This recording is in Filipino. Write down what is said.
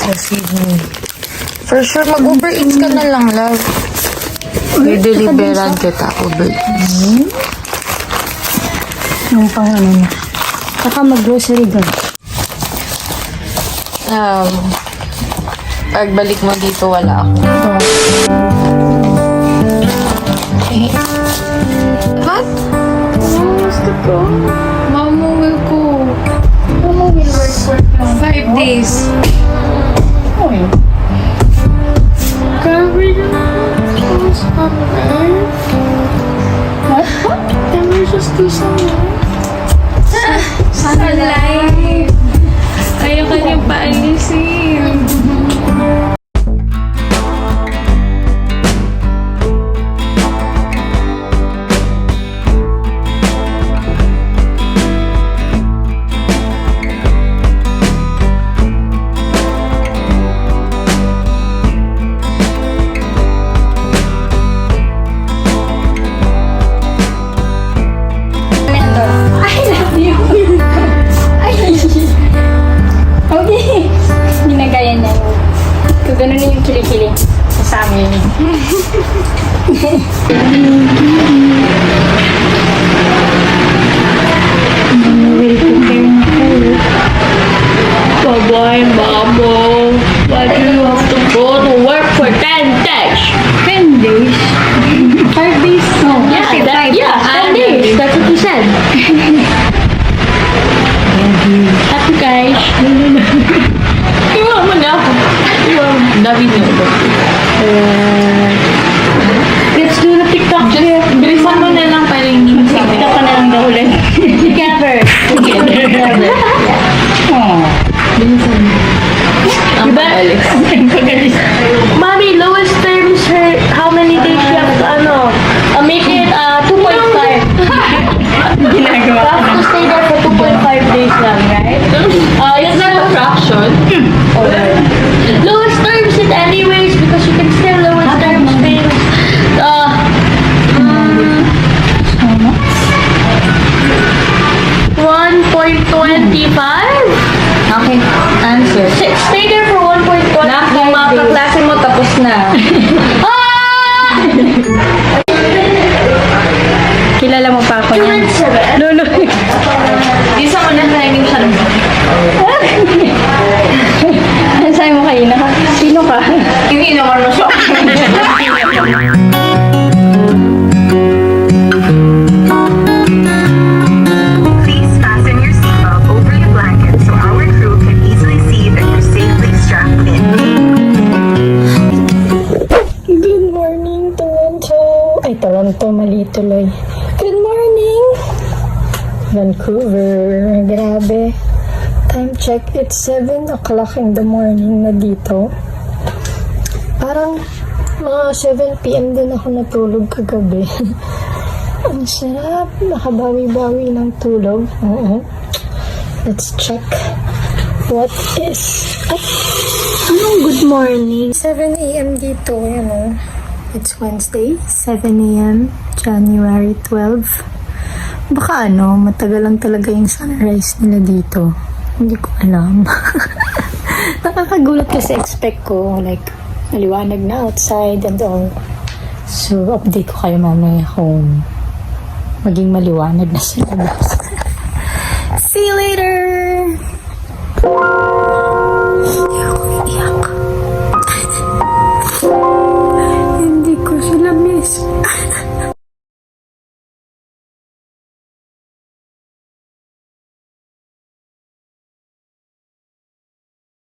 this evening. For sure, mag-Uber Eats ka na lang, love. Deliveran kita, Uber Eats. Yung pang ano na. Saka mag-grocery doon. Pagbalik mo dito, wala ako. Okay. What? Gusto ko. Mama will go. Mama will work for 5 days. Okay. Grabe na. Summer. What? Can we just do summer? Sana live. Ayaw ka niyang paalisin. Okay. Ginagaya niya. Kung gano'n yung kilikili sa amin. Bye-bye, Mamo. Why do you have to go to work for 10 days? 10 days? 5 days? No. Yeah, 10 days. That's what you said. Happy guys. Iwan mo na. David nyo. Let's do the TikTok. Bilisan mo na lang para hindi mo sabi. TikTok ka na lang daw ulit. Together. Oh. Bilisan mo. Ang pagalis. Mommy, lowest terms her, how many days you have to, make it 2.5. Ginagawa You have to stay there for 2.5 days lang, right? It's not a fraction. Alright. Lowest terms it anyways because you can still lowest terms things. 1.25? Okay. Answer. Stay there for 1.25 Nak, yung mga days. kaklase mo tapos na. Kilala mo pa ako niyan. Lolo. Isa mo na training siya. Ano sa'yo mo kayo? Sino ka? Hindi naman mo siya. Please fasten your seatbelt over your blanket so our crew can easily see that you're safely strapped in. Good morning, Toronto. Ay, Toronto, mali tuloy. Good morning, Vancouver. Grabe. Time check, it's 7 o'clock in the morning na dito. Parang mga 7 p.m. din ako natulog kagabi. Ang sarap. Nakabawi-bawi ng tulog. Oo. Let's check what is up. Anong good morning? 7 a.m. dito, It's Wednesday, 7 a.m., January 12. Baka matagal lang talaga yung sunrise nila dito. Hindi ko alam. Nakakagulat kasi expect ko, like, maliwanag na outside and all. So, update ko kayo mamaya kung maging maliwanag na sa labas. See you later!